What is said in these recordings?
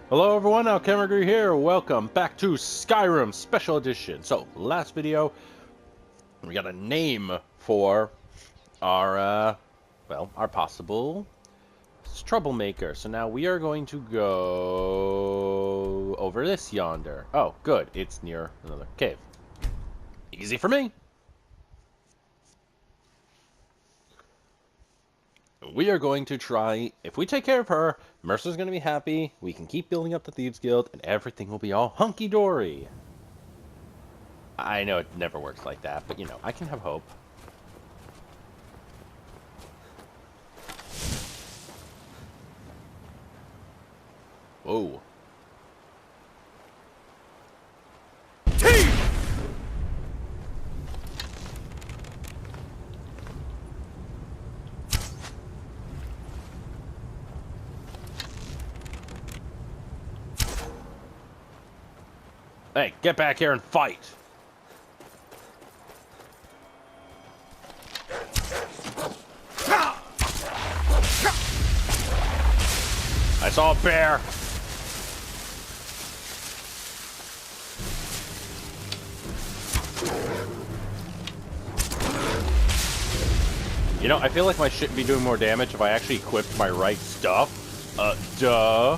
Hello everyone, Alchemicgree here. Welcome back to Skyrim Special Edition. So, last video, we got a name for our, our possible troublemaker. So now we are going to go over this yonder. Oh, good. It's near another cave. Easy for me. We are going to try, if we take care of her, Mercer's going to be happy, we can keep building up the Thieves Guild, and everything will be all hunky-dory. I know it never works like that, but you know, I can have hope. Whoa. Hey, get back here and fight! I saw a bear! You know, I feel like my shit would be doing more damage if I actually equipped my right stuff. Duh.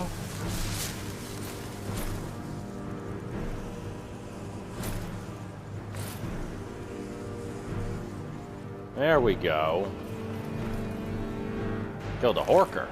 There we go. Killed a horker.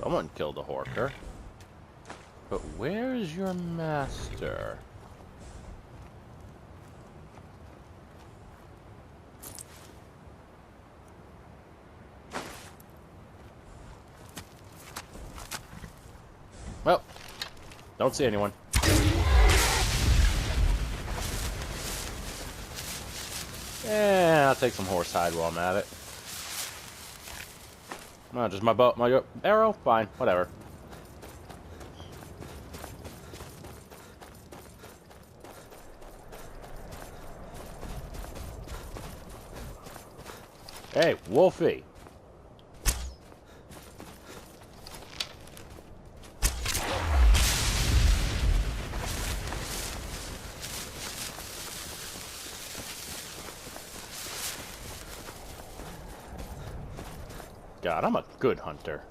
Someone killed a horker. But where's your master? Well, don't see anyone. Yeah, I'll take some horsehide while I'm at it. No, just my bow, my arrow? Fine, whatever. Hey, Wolfie. God, I'm a good hunter.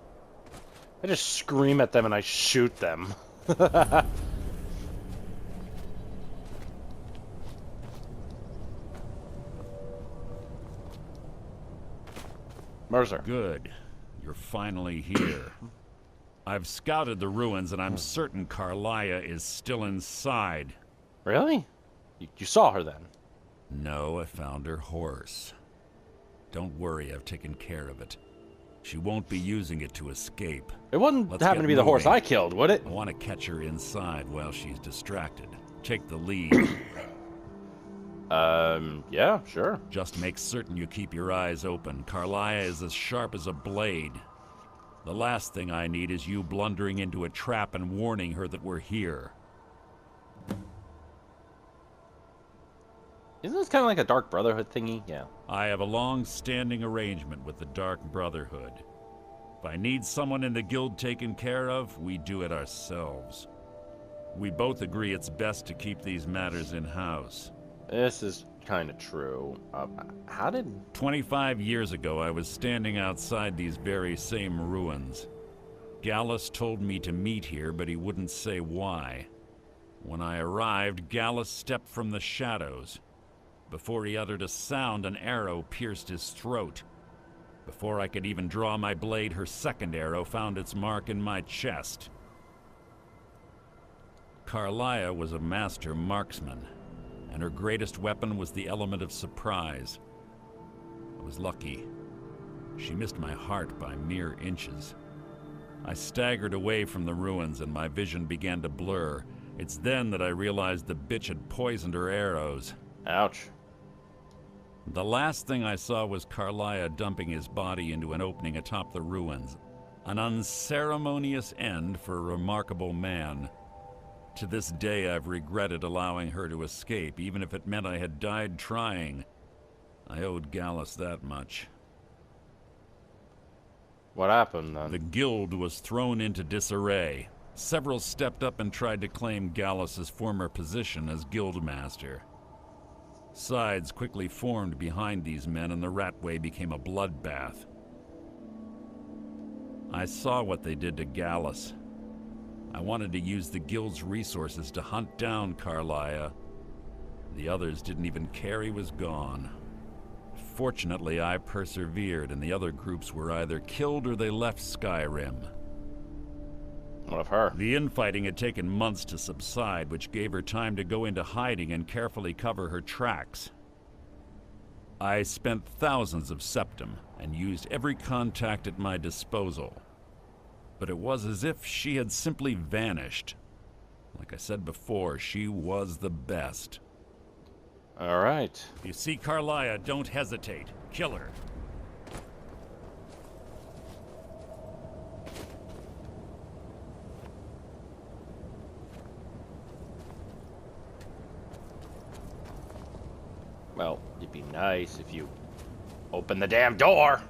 I just scream at them and I shoot them. Mercer. Good. You're finally here. I've scouted the ruins and I'm certain Carlia is still inside. Really? You saw her then? No, I found her horse. Don't worry, I've taken care of it. She won't be using it to escape. It wouldn't happen to be the horse I killed, would it? I want to catch her inside while she's distracted. Take the lead. Yeah, sure. Just make certain you keep your eyes open. Carlia is as sharp as a blade. The last thing I need is you blundering into a trap and warning her that we're here. Isn't this kind of like a Dark Brotherhood thingy? Yeah. I have a long-standing arrangement with the Dark Brotherhood. If I need someone in the guild taken care of, we do it ourselves. We both agree it's best to keep these matters in-house. This is kind of true. How did... 25 years ago, I was standing outside these very same ruins. Gallus told me to meet here, but he wouldn't say why. When I arrived, Gallus stepped from the shadows. Before he uttered a sound, an arrow pierced his throat. Before I could even draw my blade, her second arrow found its mark in my chest. Carlia was a master marksman, and her greatest weapon was the element of surprise. I was lucky. She missed my heart by mere inches. I staggered away from the ruins and my vision began to blur. It's then that I realized the bitch had poisoned her arrows. Ouch. The last thing I saw was Carlia dumping his body into an opening atop the ruins. An unceremonious end for a remarkable man. To this day, I've regretted allowing her to escape, even if it meant I had died trying. I owed Gallus that much. What happened then? The guild was thrown into disarray. Several stepped up and tried to claim Gallus's former position as guildmaster. Sides quickly formed behind these men, and the Ratway became a bloodbath. I saw what they did to Gallus. I wanted to use the guild's resources to hunt down Carlia. The others didn't even care he was gone. Fortunately, I persevered, and the other groups were either killed or they left Skyrim. What of her? The infighting had taken months to subside, which gave her time to go into hiding and carefully cover her tracks. I spent thousands of septum and used every contact at my disposal. But it was as if she had simply vanished. Like I said before, she was the best. All right. If you see Carlia, don't hesitate. Kill her. Well, it'd be nice if you open the damn door.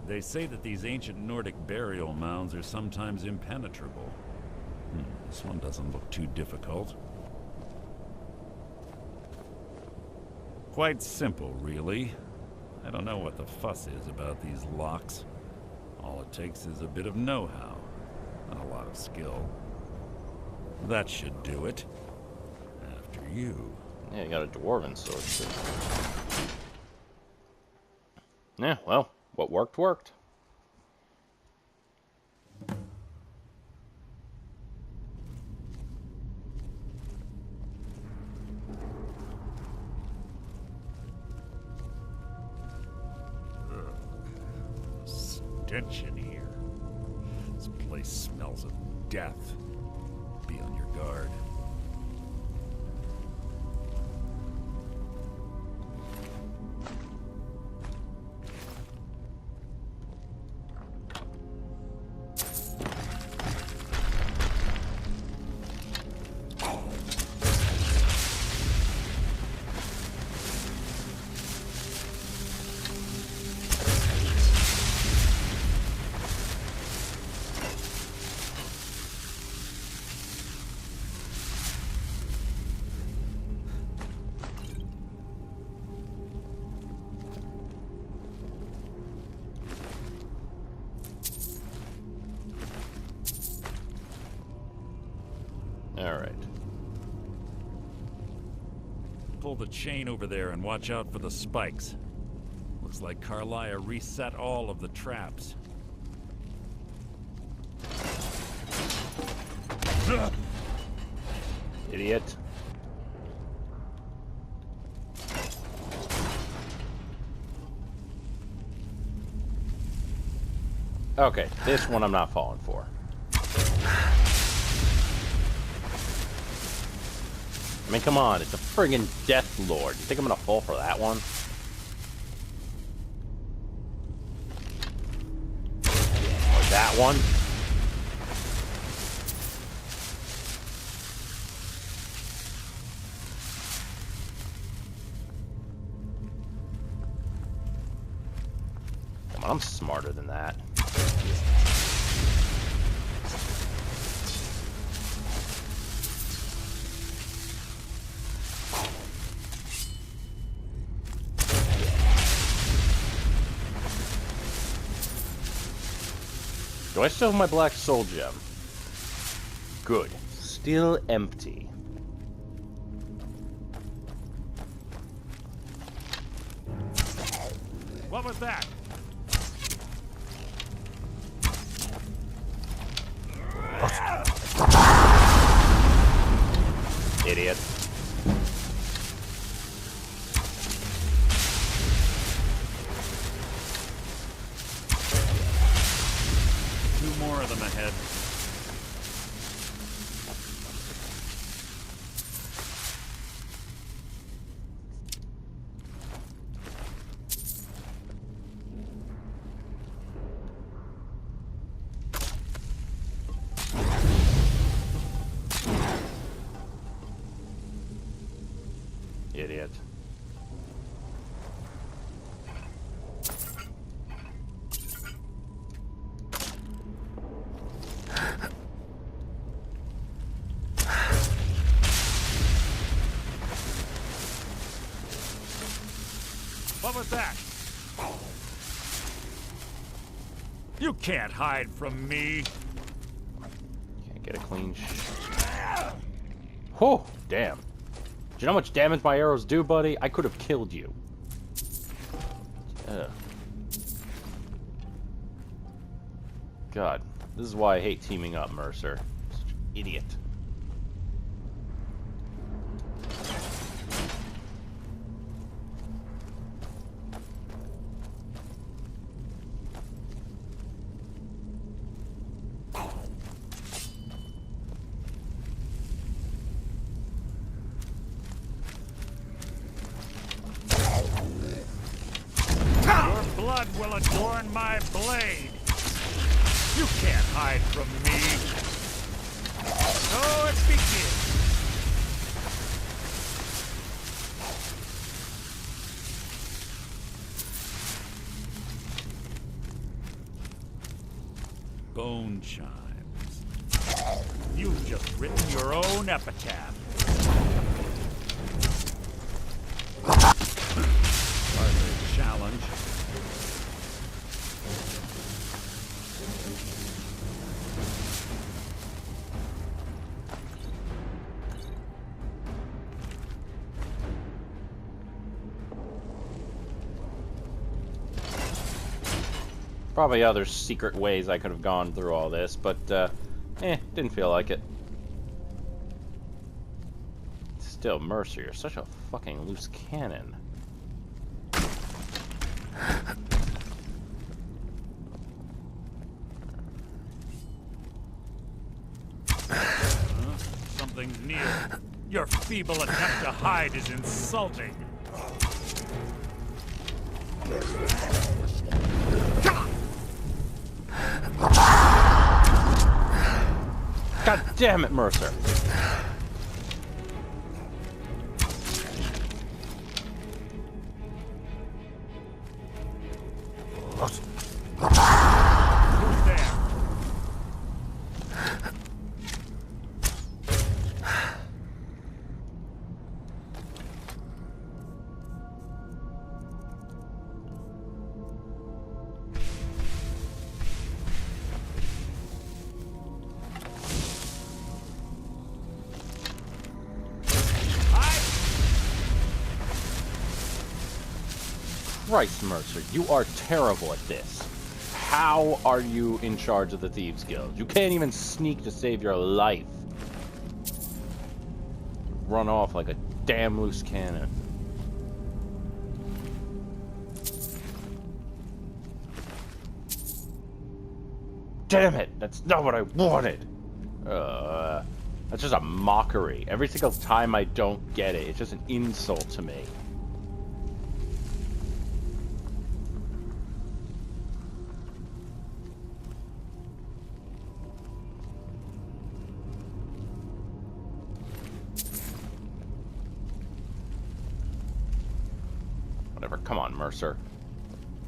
They say that these ancient Nordic burial mounds are sometimes impenetrable. This one doesn't look too difficult. Quite simple, really. I don't know what the fuss is about these locks. All it takes is a bit of know-how, and a lot of skill. That should do it. After you. Yeah, you got a dwarven sword too. Yeah, well, what worked, worked. Stench in here. This place smells of death. Be on your guard. Alright. Pull the chain over there and watch out for the spikes. Looks like Carlia reset all of the traps. Idiot. Okay, this one I'm not falling for. I mean, come on, it's a friggin' Death Lord. You think I'm gonna fall for that one? Or that one? Come on, I'm smarter than that. Do I still have my black soul gem? Good. Still empty. What was that? Idiot. Two more of them ahead. Idiot. What was that? You can't hide from me. Can't get a clean Whew, damn. Do you know how much damage my arrows do, buddy? I could have killed you. Ugh. God, this is why I hate teaming up, Mercer. Such an idiot. Blood will adorn my blade. You can't hide from me. So it begins. Bone chimes. You've just written your own epitaph. Hardly a challenge. Probably other secret ways I could have gone through all this, but, didn't feel like it. Still, Mercer, you're such a fucking loose cannon. Something's near. Your feeble attempt to hide is insulting. God damn it, Mercer. Who's there? Christ, Mercer, you are terrible at this. How are you in charge of the Thieves Guild? You can't even sneak to save your life. Run off like a damn loose cannon. Damn it! That's not what I wanted! That's just a mockery. Every single time I don't get it, it's just an insult to me. Whatever, come on, Mercer.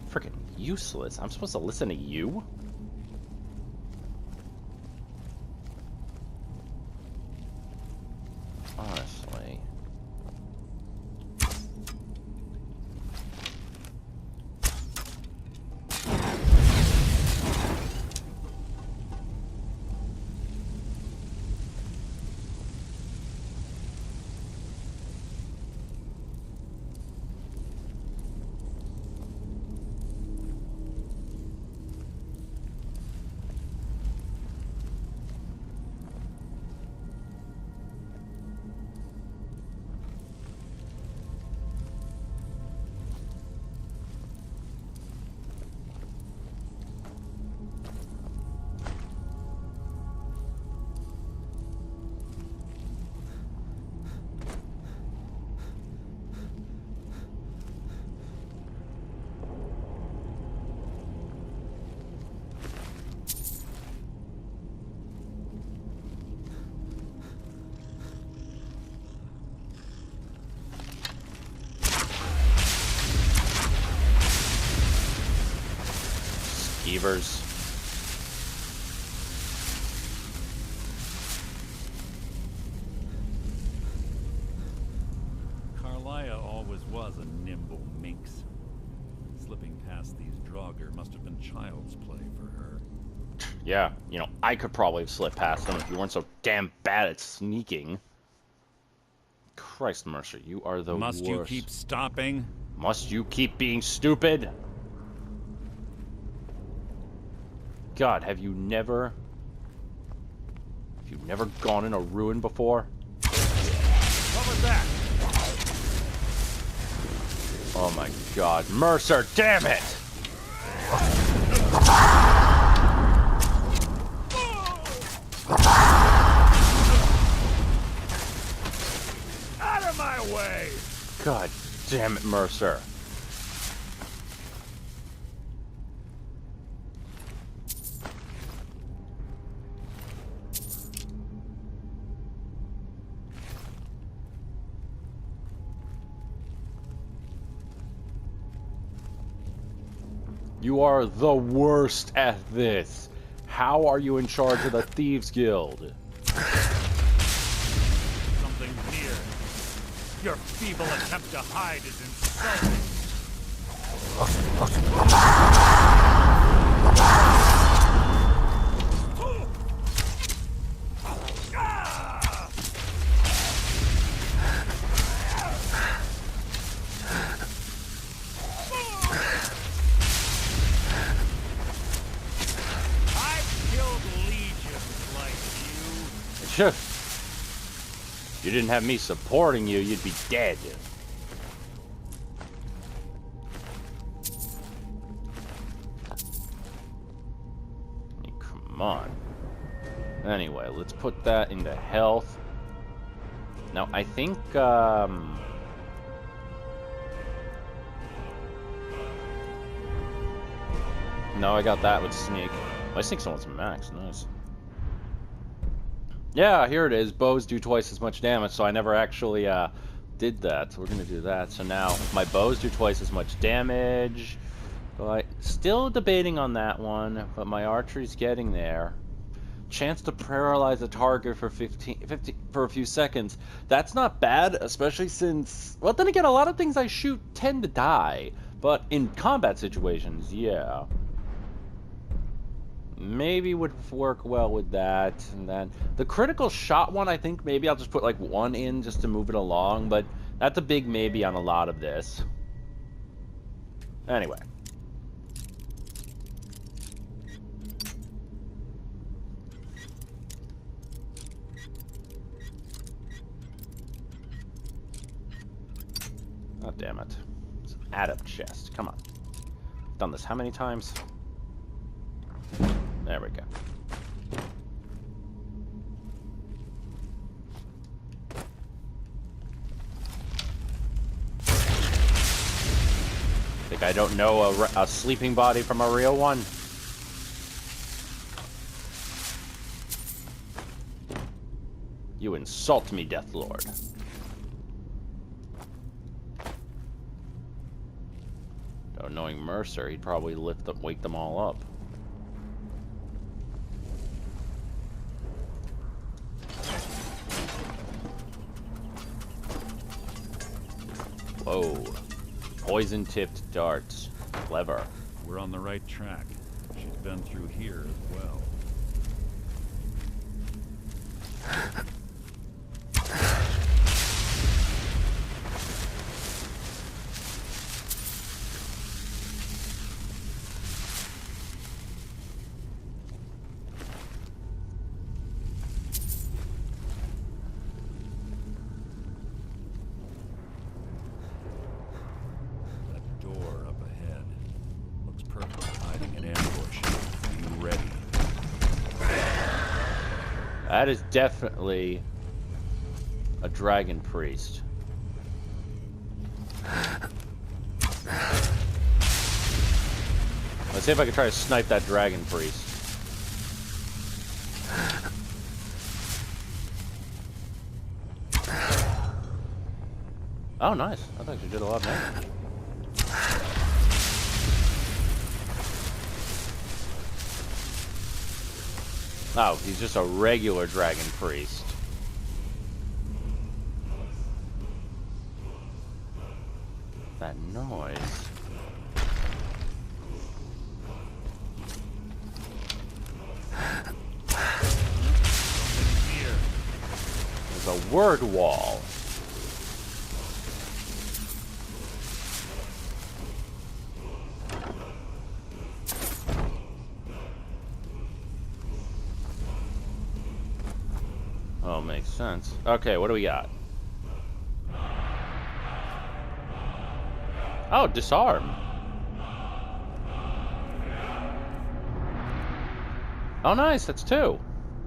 Freaking useless. I'm supposed to listen to you? Honestly. beavers. Carlia always was a nimble minx. Slipping past these Draugr must have been child's play for her. Yeah, you know, I could probably have slipped past them if you weren't so damn bad at sneaking. Christ, Mercer, you are the worst. Must you keep stopping? Must you keep being stupid? God, have you never gone in a ruin before? What was that? Oh my God, Mercer, damn it! Out of my way! God damn it, Mercer. You are the worst at this. How are you in charge of the Thieves Guild? Something near. Your feeble attempt to hide is insulting. If you didn't have me supporting you, you'd be dead. Come on. Anyway, let's put that into health. Now, I think, no, I got that with sneak. I think someone's max. Nice. Yeah, here it is. Bows do twice as much damage, so I never actually did that. So we're going to do that. So now my bows do twice as much damage. But still debating on that one, but my archery's getting there. Chance to paralyze a target for 50 for a few seconds. That's not bad, especially since... Well, then again, a lot of things I shoot tend to die. But in combat situations, yeah. Maybe would work well with that. And then the critical shot one, I think maybe I'll just put like one in just to move it along, but that's a big maybe on a lot of this. Anyway. Oh, damn it. It's an add-up chest. Come on. Done this how many times? There we go. Think I don't know a sleeping body from a real one? You insult me, Deathlord. Though knowing Mercer, he'd probably wake them all up. Whoa. Poison-tipped darts. Clever. We're on the right track. She's been through here as well. That is definitely a dragon priest. Let's see if I can try to snipe that dragon priest. Oh, nice. I thought you did a lot of damage. Oh, he's just a regular dragon priest. That noise. There's a word wall. Oh, makes sense. Okay, what do we got? Oh, disarm. Oh, nice. That's 2.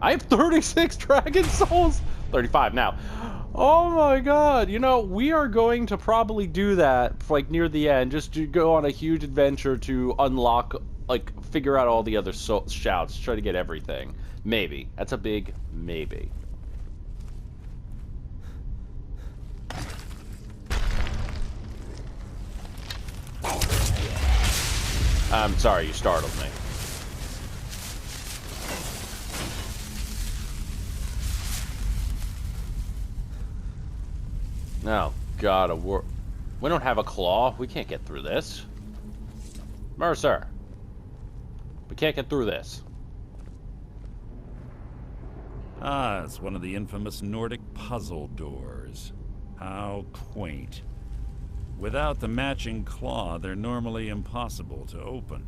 I have 36 dragon souls. 35 now. Oh my god. You know, we are going to probably do that, like, near the end, just to go on a huge adventure to unlock, like, figure out all the other shouts, try to get everything. Maybe. That's a big maybe. I'm sorry, you startled me. Oh, God, we don't have a claw. We can't get through this. Mercer. We can't get through this. Ah, it's one of the infamous Nordic puzzle doors. How quaint. Without the matching claw, they're normally impossible to open.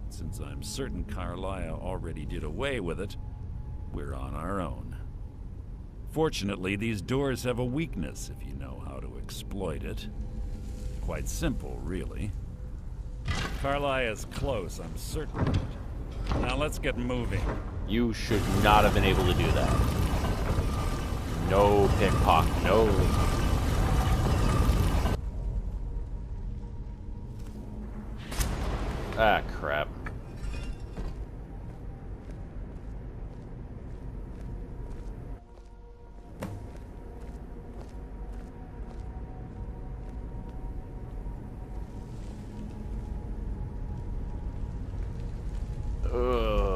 Since I'm certain Carlia already did away with it, we're on our own. Fortunately, these doors have a weakness if you know how to exploit it. Quite simple, really. Carlia's close, I'm certain of it. Now let's get moving. You should not have been able to do that. No pickpocket, no. Ah, crap.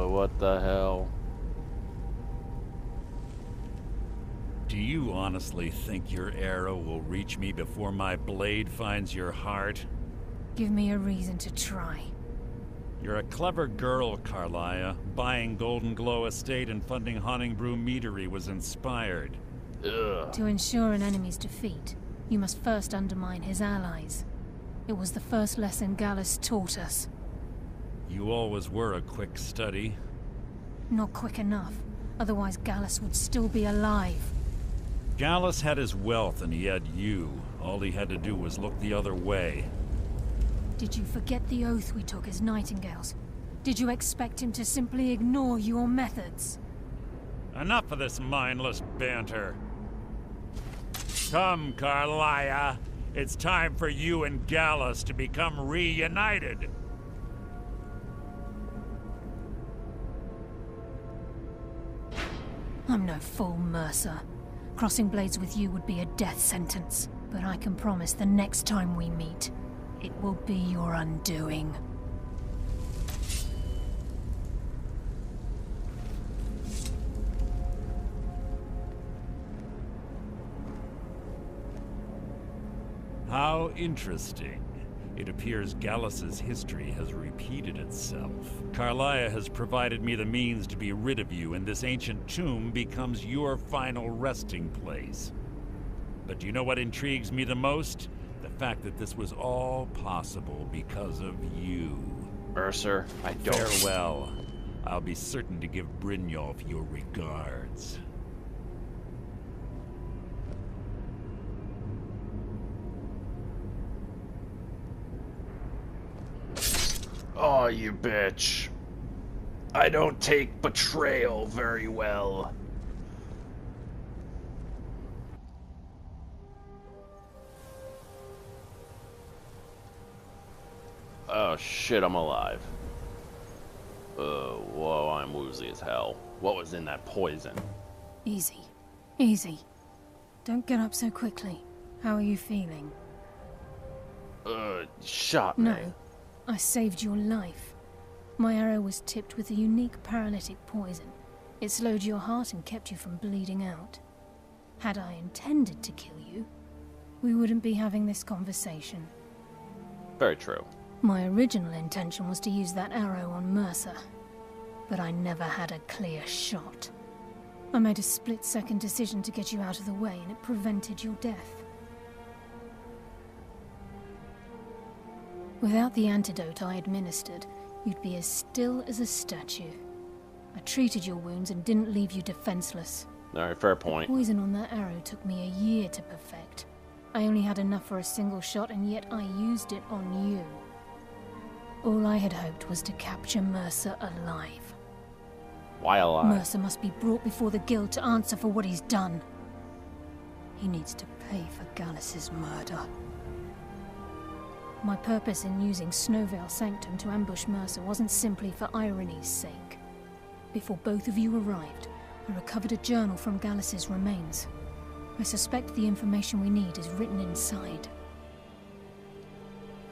What the hell? Do you honestly think your arrow will reach me before my blade finds your heart? Give me a reason to try. You're a clever girl, Carlia. Buying Golden Glow Estate and funding Honningbrew Meadery was inspired. Ugh. To ensure an enemy's defeat, you must first undermine his allies. It was the first lesson Gallus taught us. You always were a quick study. Not quick enough, otherwise Gallus would still be alive. Gallus had his wealth and he had you. All he had to do was look the other way. Did you forget the oath we took as Nightingales? Did you expect him to simply ignore your methods? Enough of this mindless banter. Come, Carlia. It's time for you and Gallus to become reunited. I'm no fool, Mercer. Crossing blades with you would be a death sentence. But I can promise the next time we meet, it will be your undoing. How interesting. It appears Gallus's history has repeated itself. Carlia has provided me the means to be rid of you, and this ancient tomb becomes your final resting place. But do you know what intrigues me the most? The fact that this was all possible because of you. Mercer, I don't. Farewell. I'll be certain to give Brynjolf your regards. Oh, you bitch. I don't take betrayal very well. Oh shit, I'm alive. Whoa, I'm woozy as hell. What was in that poison? Easy. Easy. Don't get up so quickly. How are you feeling? Shot me. No. I saved your life. My arrow was tipped with a unique paralytic poison. It slowed your heart and kept you from bleeding out. Had I intended to kill you, we wouldn't be having this conversation. Very true. My original intention was to use that arrow on Mercer, but I never had a clear shot. I made a split-second decision to get you out of the way, and it prevented your death. Without the antidote I administered, you'd be as still as a statue. I treated your wounds and didn't leave you defenseless. Alright, fair point. The poison on that arrow took me a year to perfect. I only had enough for a single shot, and yet I used it on you. All I had hoped was to capture Mercer alive. Why alive? Mercer must be brought before the guild to answer for what he's done. He needs to pay for Gallus's murder. My purpose in using Snowvale Sanctum to ambush Mercer wasn't simply for irony's sake. Before both of you arrived, I recovered a journal from Gallus's remains. I suspect the information we need is written inside.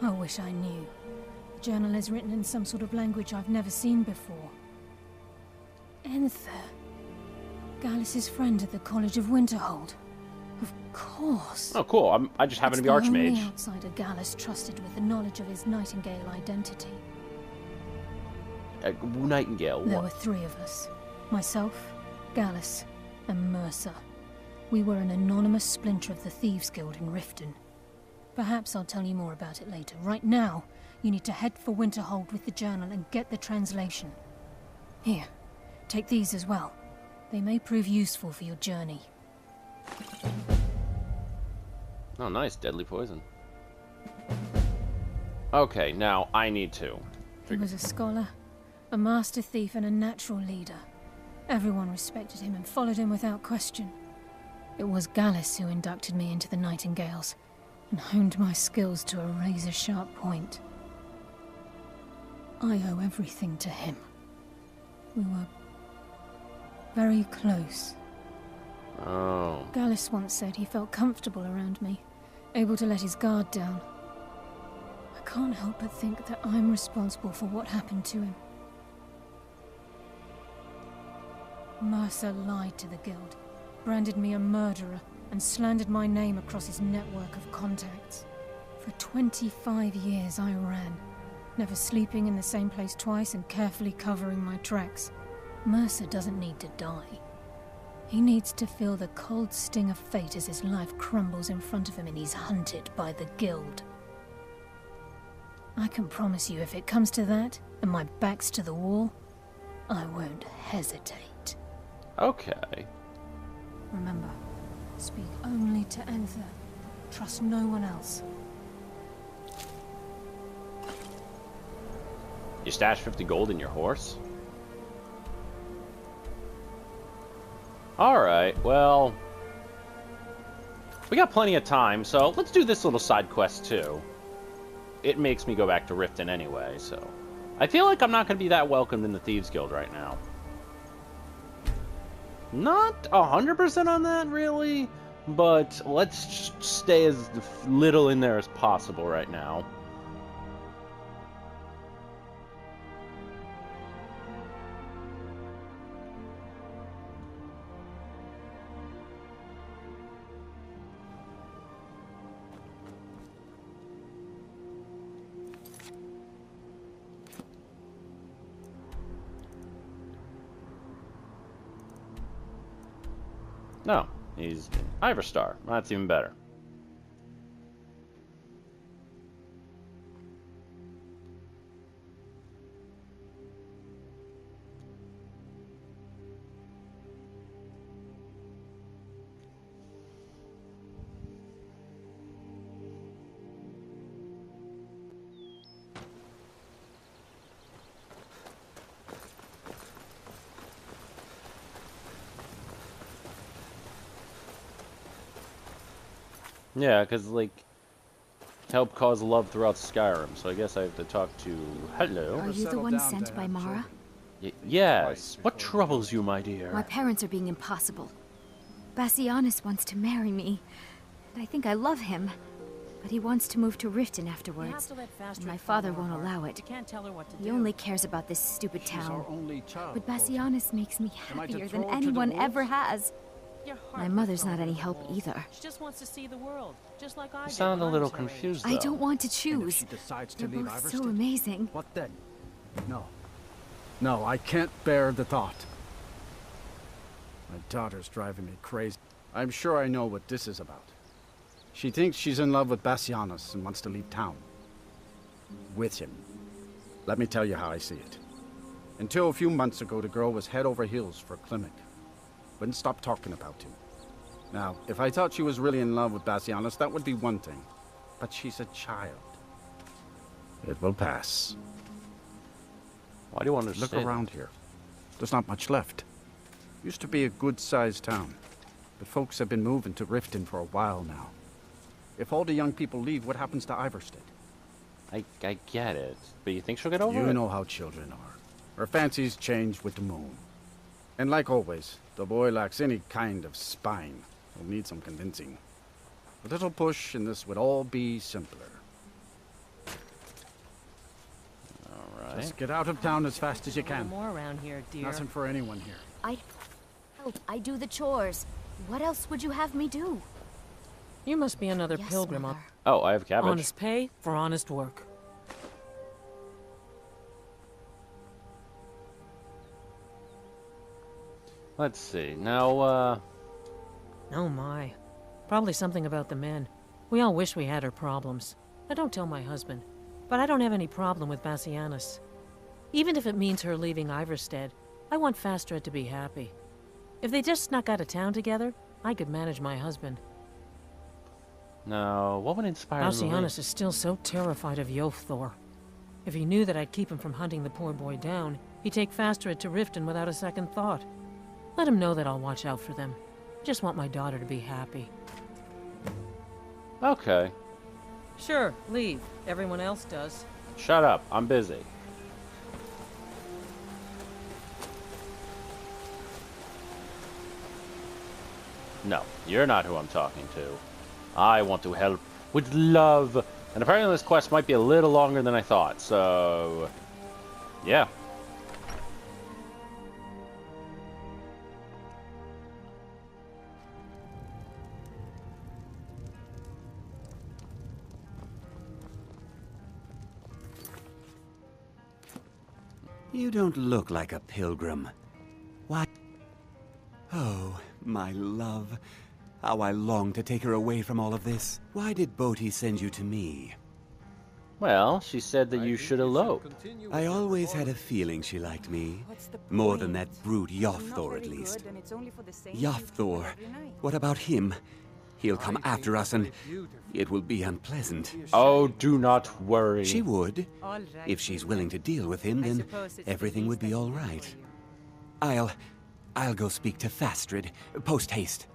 I wish I knew. The journal is written in some sort of language I've never seen before. Enther. Gallus's friend at the College of Winterhold. Of course. Oh, cool. I just happen to be It's the Archmage. only outsider Gallus trusted with the knowledge of his Nightingale identity. Nightingale, There what? were three of us. Myself, Gallus, and Mercer. We were an anonymous splinter of the Thieves' Guild in Riften. Perhaps I'll tell you more about it later. Right now, you need to head for Winterhold with the journal and get the translation. Here, take these as well. They may prove useful for your journey. Oh, nice. Deadly poison. Okay, now I need to. He was a scholar, a master thief, and a natural leader. Everyone respected him and followed him without question. It was Gallus who inducted me into the Nightingales and honed my skills to a razor-sharp point. I owe everything to him. We were very close. Oh. Gallus once said he felt comfortable around me, able to let his guard down. I can't help but think that I'm responsible for what happened to him. Mercer lied to the guild, branded me a murderer, and slandered my name across his network of contacts. For 25 years I ran, never sleeping in the same place twice and carefully covering my tracks. Mercer doesn't need to die. He needs to feel the cold sting of fate as his life crumbles in front of him and he's hunted by the guild. I can promise you, if it comes to that, and my back's to the wall, I won't hesitate. Okay. Remember, speak only to Enther. Trust no one else. You stashed 50 gold in your horse? Alright, well... we got plenty of time, so let's do this little side quest too. It makes me go back to Riften anyway, so... I feel like I'm not going to be that welcomed in the Thieves Guild right now. Not 100% on that, really, but let's just stay as little in there as possible right now. No, he's Iverstar. That's even better. Yeah, because, like, help cause love throughout Skyrim, so I guess I have to talk to... Hello? Are you the one sent by Mara? Yes. What troubles you, my dear? My parents are being impossible. Bassianus wants to marry me, and I think I love him. but he wants to move to Riften You have afterwards. to let Fastred And my follow father her won't heart. allow it. You can't tell her what to He do. only cares about this stupid She's our town. only child. But Portia. Bassianus makes me Am I to happier throw than her to the anyone wolves? ever has. Your heart My will mother's throw not her any to the help wolves. either. She just wants to see the world, just like I You did sound a when I little was her age. confused, I though. don't want to And if choose. she decides They're to leave both so Iverstead, amazing. what then? No. No, I can't bear the thought. My daughter's driving me crazy. I'm sure I know what this is about. She thinks she's in love with Bassianus and wants to leave town. With him. Let me tell you how I see it. Until a few months ago, the girl was head over heels for Clemic. Wouldn't stop talking about him. Now, if I thought she was really in love with Bassianus, that would be one thing. But she's a child. It will pass. Why do you want to Look say that? around here. There's not much left. Used to be a good-sized town. But folks have been moving to Riften for a while now. If all the young people leave, what happens to Iverstead? I get it, but you think she'll get over You it? know how children are. Her fancies change with the moon. And like always, the boy lacks any kind of spine. He'll need some convincing. A little push and this would all be simpler. All right. Just get out of town as fast as you A little can. more around here, dear. Nothing for anyone here. I do the chores. What else would you have me do? You must be another Yes, pilgrim Mother. up. Oh, I have cabbage. Honest pay for honest work. Let's see. Now, Oh my. Probably something about the men. We all wish we had her problems. I don't tell my husband, but I don't have any problem with Bassianus. Even if it means her leaving Iverstead, I want Fastred to be happy. If they just snuck out of town together, I could manage my husband. now, what would inspire them to leave? Bassianus is still so terrified of Yofthor. If he knew that I'd keep him from hunting the poor boy down, he'd take Fastred to Riften without a second thought. Let him know that I'll watch out for them. I just want my daughter to be happy. Okay. Sure, leave. Everyone else does. Shut up. I'm busy. No, you're not who I'm talking to. I want to help with love. And apparently this quest might be a little longer than I thought, so... yeah. You don't look like a pilgrim. What? Oh, my love. How I long to take her away from all of this. Why did Boti send you to me? Well, she said that you should elope. I always had a feeling she liked me. More than that brute Yofthor, at least. Yofthor. What about him? He'll come after us and it will be unpleasant. Oh, do not worry. She would. If she's willing to deal with him, then everything would be all right. I'll go speak to Fastred. Post haste.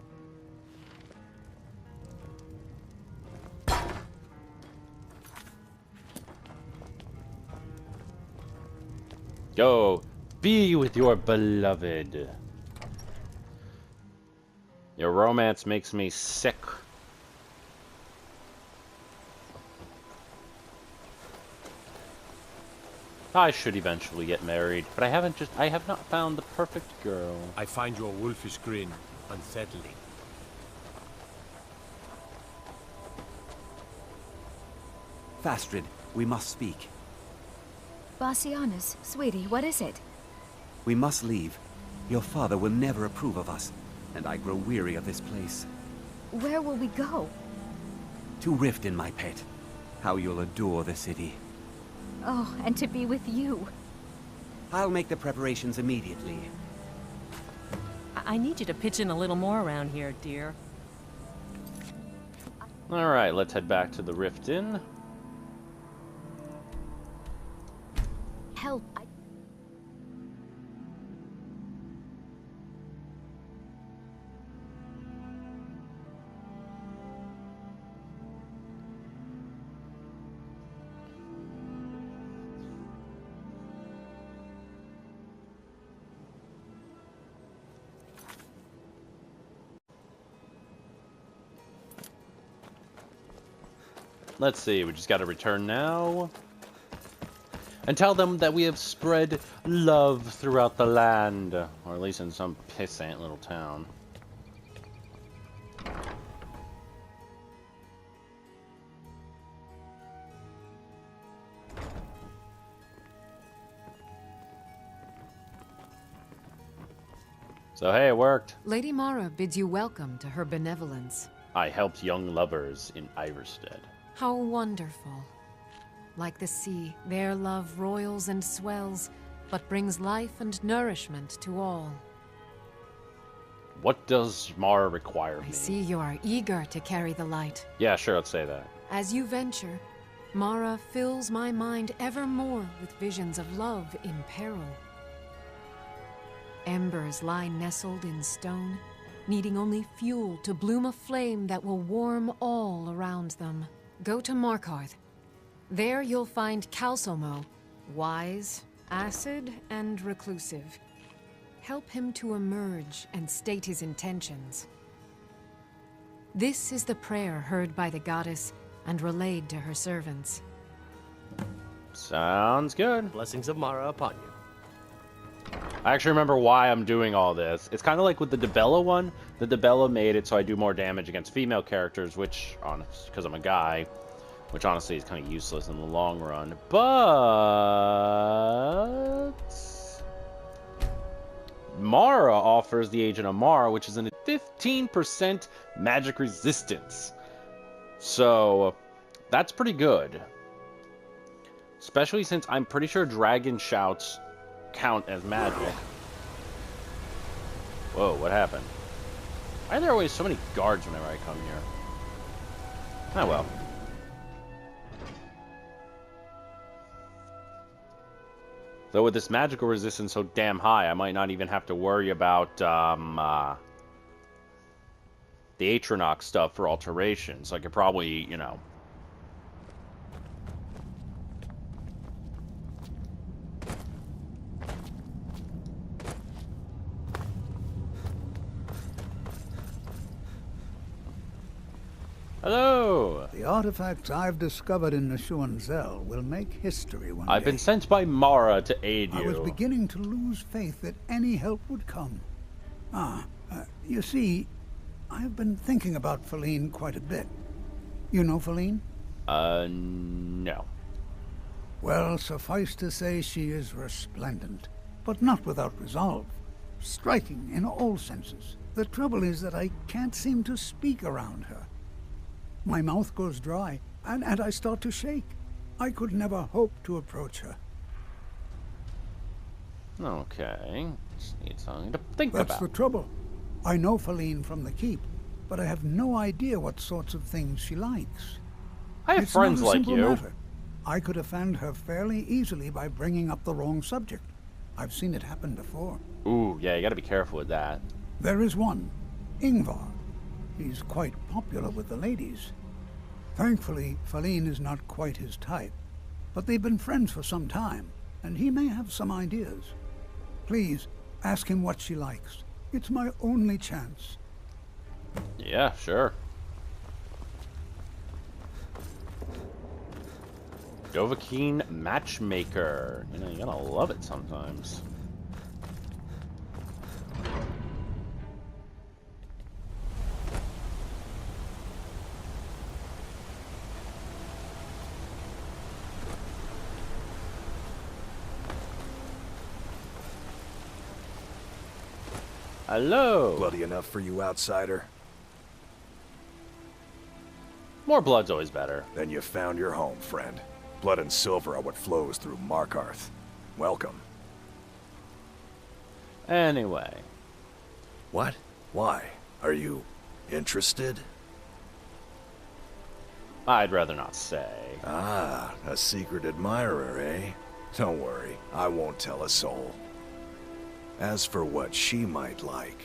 Go. Be with your beloved. Your romance makes me sick. I should eventually get married, but I have not found the perfect girl. I find your wolfish grin unsettling. Fastred, we must speak. Bassianus, sweetie, what is it? We must leave. Your father will never approve of us, and I grow weary of this place. Where will we go? To Riften, my pet. How you'll adore the city. Oh, and to be with you. I'll make the preparations immediately. I need you to pitch in a little more around here, dear. Alright, let's head back to the Rift Inn. Help. let's see. We just got to return now. And tell them that we have spread love throughout the land. Or at least in some pissant little town. So hey, it worked. Lady Mara bids you welcome to her benevolence. I helped young lovers in Iverstead. How wonderful. Like the sea, their love roils and swells, but brings life and nourishment to all. What does Mara require of me? I see you are eager to carry the light. Yeah, sure, let's say that. As you venture, Mara fills my mind ever more with visions of love in peril. Embers lie nestled in stone, needing only fuel to bloom a flame that will warm all around them. Go to Markarth. There you'll find Calsomo, wise, acid, and reclusive. Help him to emerge and state his intentions. This is the prayer heard by the goddess and relayed to her servants. Sounds good. Blessings of Mara upon you. I actually remember why I'm doing all this. It's kind of like with the Debella one. The Debella made it so I do more damage against female characters, which, because I'm a guy, which honestly is kind of useless in the long run. But Mara offers the Agent of Mara, which is a 15% magic resistance. So that's pretty good. Especially since I'm pretty sure dragon shouts count as magic. Whoa, what happened? Why are there always so many guards whenever I come here? Oh well. Though with this magical resistance so damn high, I might not even have to worry about the Atronach stuff for alteration. So I could probably, you know... Hello! The artifacts I've discovered in Neshuan will make history one day. I've been sent by Mara to aid you. I was beginning to lose faith that any help would come. You see, I've been thinking about Feline quite a bit. You know Feline? No. Well, suffice to say she is resplendent, but not without resolve. Striking in all senses. The trouble is that I can't seem to speak around her. My mouth goes dry, and I start to shake. I could never hope to approach her. Okay. Just need something to think That's about. the trouble. I know Feline from the keep, but I have no idea what sorts of things she likes. I have friends like you. Matter. I could offend her fairly easily by bringing up the wrong subject. I've seen it happen before. Ooh, yeah, you gotta be careful with that. There is one, Ingvar. He's quite popular with the ladies. Thankfully, Feline is not quite his type, but they've been friends for some time, and he may have some ideas. Please, ask him what she likes. It's my only chance. Yeah, sure. Dovahkiin Matchmaker. You know, you gotta love it sometimes. Hello! Bloody enough for you, outsider? More blood's always better. Then you found your home, friend. Blood and silver are what flows through Markarth. Welcome. Anyway. What? Why? Are you interested? I'd rather not say. Ah, a secret admirer, eh? Don't worry, I won't tell a soul. As for what she might like,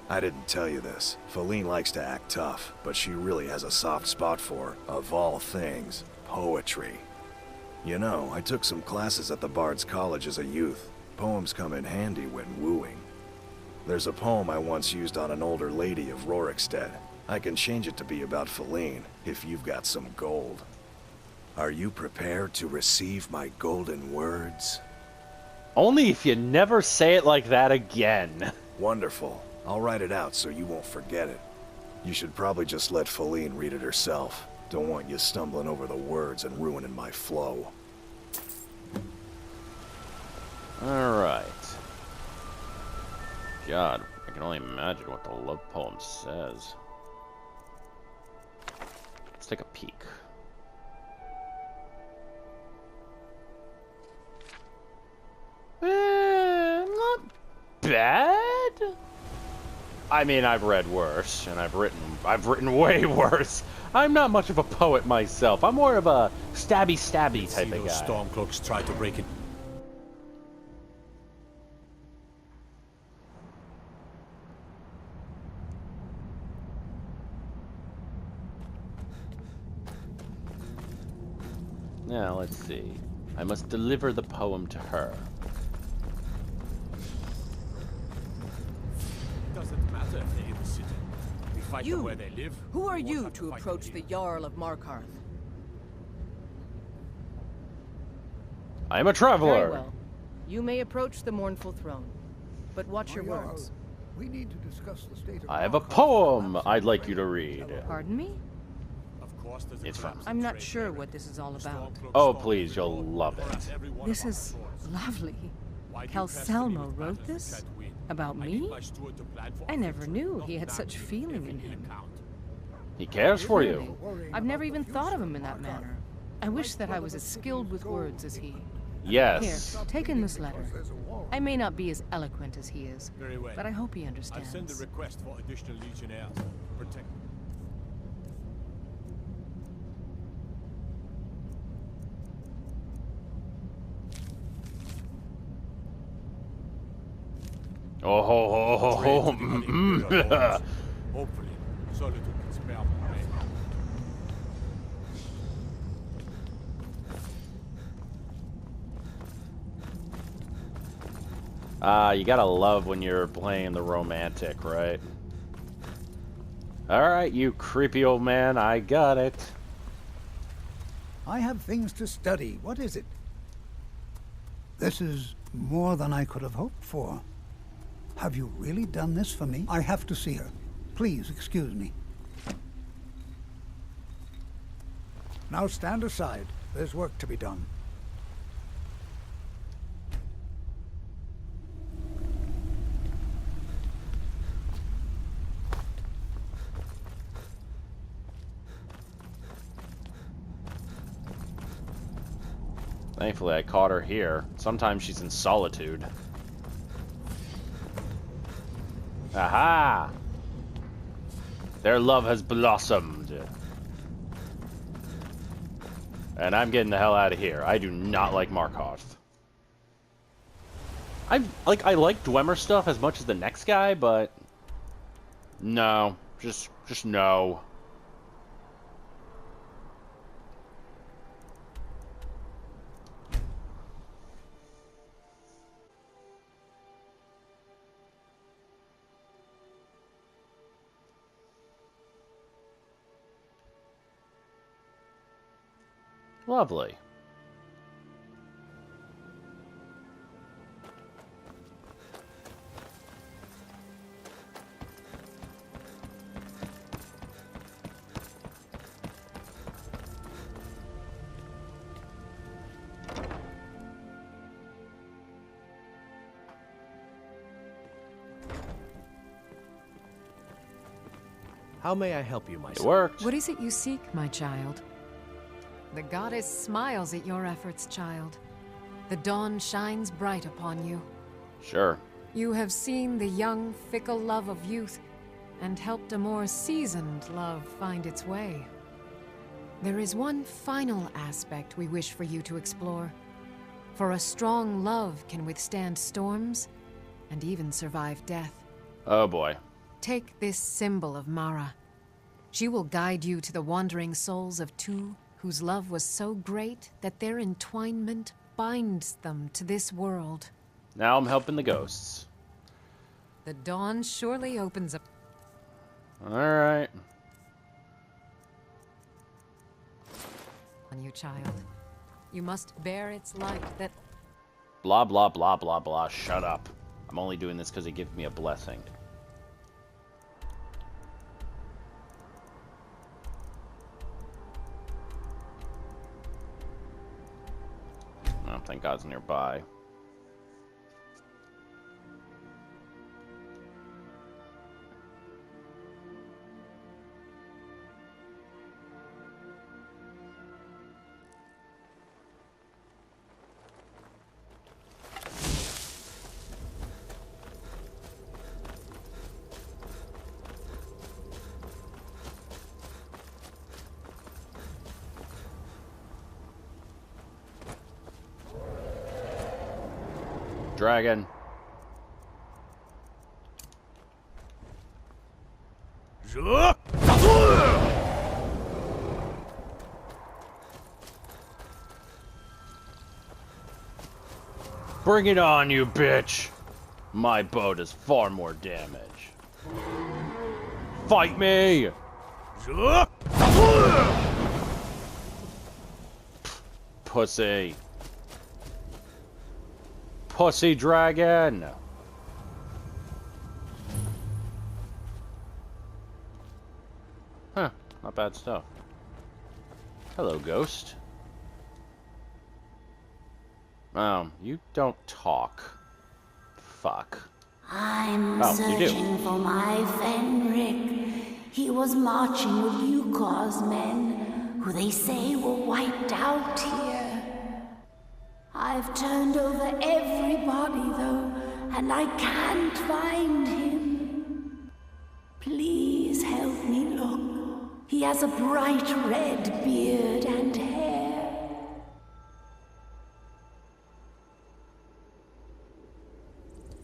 I didn't tell you this. Feline likes to act tough, but she really has a soft spot for, of all things, poetry. You know, I took some classes at the Bard's College as a youth. Poems come in handy when wooing. There's a poem I once used on an older lady of Rorikstead. I can change it to be about Feline, if you've got some gold. Are you prepared to receive my golden words? Only if you never say it like that again. Wonderful. I'll write it out so you won't forget it. You should probably just let Feline read it herself. Don't want you stumbling over the words and ruining my flow. Alright. God, I can only imagine what the love poem says. Let's take a peek. Not bad. I mean, I've read worse, and I've written way worse. I'm not much of a poet myself. I'm more of a stabby type of guy. Stormcloaks try to break it. Now, let's see. I must deliver the poem to her. Doesn't matter if they're in the city. We fight them where they live. Who are you to approach the Jarl of Markarth? I am a traveler. Very well. You may approach the mournful throne, but watch your words. We need to discuss the state of I have a poem I'd like you to read. Pardon me? It's from. I'm not sure what this is all about. Oh, please, you'll love it. This is lovely. Calsalmo wrote this? About me? I never knew he had such feeling in him. He cares for you. I've never even thought of him in that manner. I wish that I was as skilled with words as he. Yes. Here, take in this letter. I may not be as eloquent as he is, but I hope he understands. I'll send a request for additional legionnaires. Protect. Oh ho ho ho ho. Hopefully, Solitude can spare my brain. You gotta love when you're playing the romantic, right? Alright, you creepy old man, I got it. I have things to study. What is it? This is more than I could have hoped for. Have you really done this for me? I have to see her. Please excuse me. Now stand aside. There's work to be done. Thankfully, I caught her here. Sometimes she's in solitude. Aha! Their love has blossomed. And I'm getting the hell out of here. I do not like Markarth. I like Dwemer stuff as much as the next guy, but no, just no. Lovely. How may I help you, my son? It worked. What is it you seek, my child? The goddess smiles at your efforts, child. The dawn shines bright upon you. Sure. You have seen the young, fickle love of youth, and helped a more seasoned love find its way. There is one final aspect we wish for you to explore. For a strong love can withstand storms, and even survive death. Oh boy. Take this symbol of Mara. She will guide you to the wandering souls of two whose love was so great that their entwinement binds them to this world. Now I'm helping the ghosts. The dawn surely opens up. Alright. On you, child. You must bear its light that... Blah, blah, blah, blah, blah. Shut up. I'm only doing this because he gives me a blessing. Oh, thank God's nearby. Dragon. Bring it on, you bitch! My bow does far more damage. Fight me! Pussy. Pussy dragon! Huh, not bad stuff. Hello, ghost. You don't talk. Fuck. I'm searching for my Fenric. He was marching with Yukos men, who they say were wiped out here. I've turned over everybody, though, and I can't find him. Please help me look. He has a bright red beard and hair.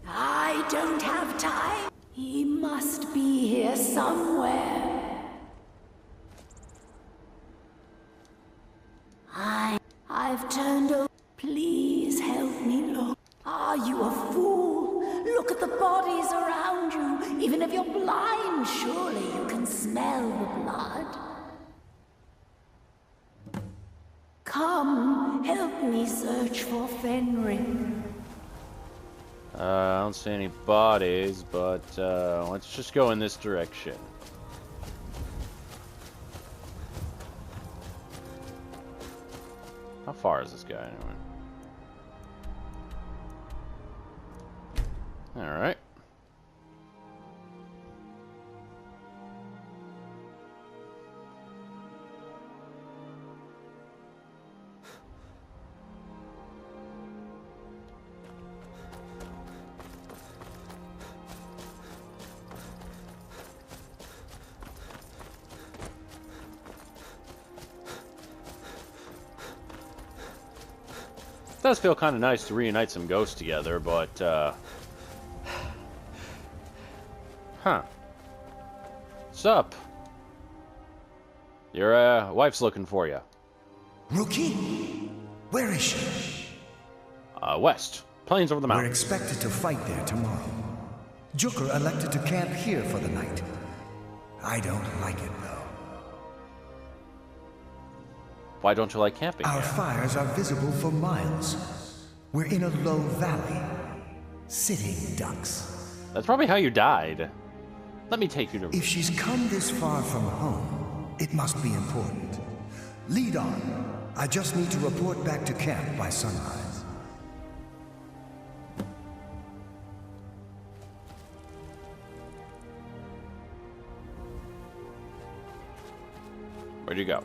I don't have time. He must be here somewhere. I've turned over. Please help me look. Are you a fool? Look at the bodies around you. Even if you're blind, surely you can smell the blood. Come, help me search for Fenric. I don't see any bodies, but let's just go in this direction. How far is this guy anyway? Alright. It does feel kind of nice to reunite some ghosts together, but huh. Sup? Your wife's looking for you. Rookie? Where is she? West. Plains over the mountain. We're expected to fight there tomorrow. Jukur elected to camp here for the night. I don't like it, though. Why don't you like camping? Our fires are visible for miles. We're in a low valley. Sitting ducks. That's probably how you died. Let me take you to... If she's come this far from home, it must be important. Lead on. I just need to report back to camp by sunrise. Where'd you go?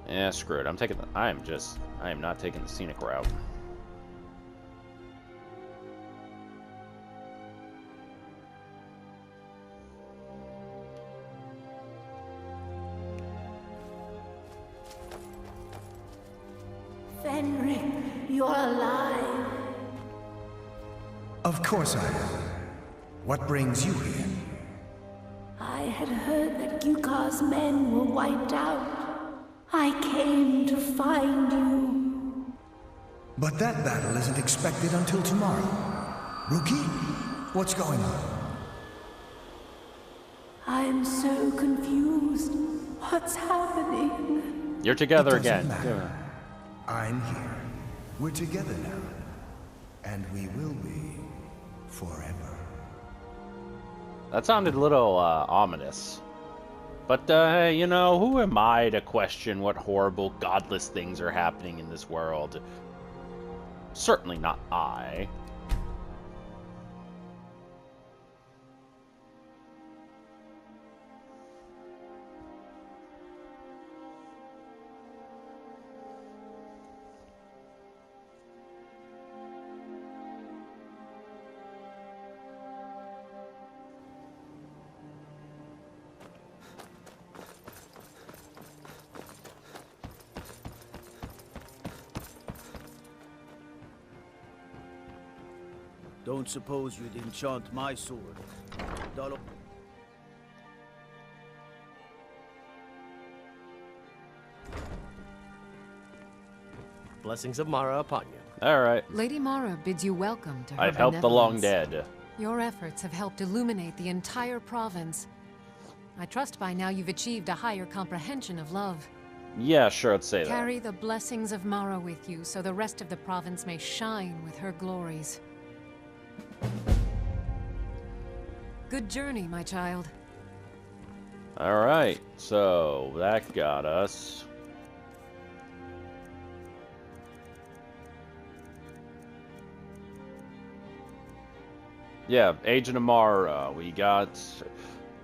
Yeah, screw it. I am not taking the scenic route. Fenric, you're alive. Of course I am. What brings you here? I had heard that Yukar's men were wiped out. I came to find you. But that battle isn't expected until tomorrow. Rookie, what's going on? I'm so confused. What's happening? You're together It doesn't again. matter. I'm here. We're together now. And we will be forever. That sounded a little ominous. But, you know, who am I to question what horrible, godless things are happening in this world? Certainly not I. Don't suppose you'd enchant my sword. Blessings of Mara upon you. Alright. Lady Mara bids you welcome to her I've helped the long benevolence. dead. Your efforts have helped illuminate the entire province. I trust by now you've achieved a higher comprehension of love. Yeah, sure, let's say that. Carry the blessings of Mara with you so the rest of the province may shine with her glories. Good journey, my child. Alright, so that got us. Yeah, Agent of Mara, we got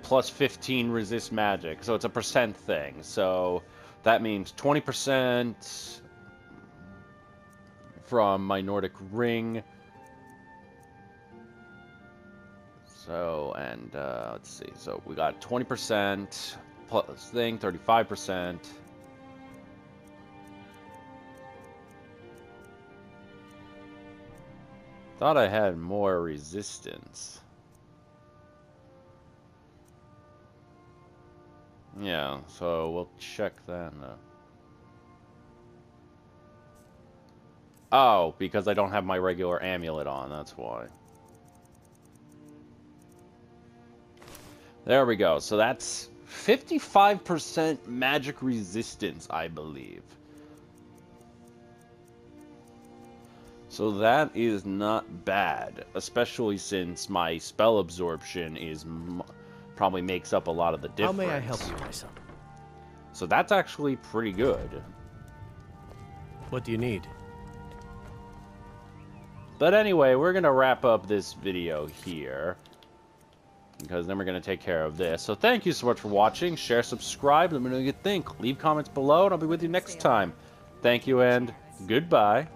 plus 15 resist magic, so it's a percent thing. So that means 20% from my Nordic ring. So, and let's see, so we got 20% plus thing, 35%. Thought I had more resistance. Yeah, so we'll check that. Oh, because I don't have my regular amulet on, that's why. There we go. So that's 55% magic resistance, I believe. So that is not bad, especially since my spell absorption is probably makes up a lot of the difference. How may I help you, my son? So that's actually pretty good. What do you need? But anyway, we're going to wrap up this video here, because then we're going to take care of this. So thank you so much for watching. Share, subscribe, let me know what you think. Leave comments below, and I'll be with you next time. Thank you, and goodbye.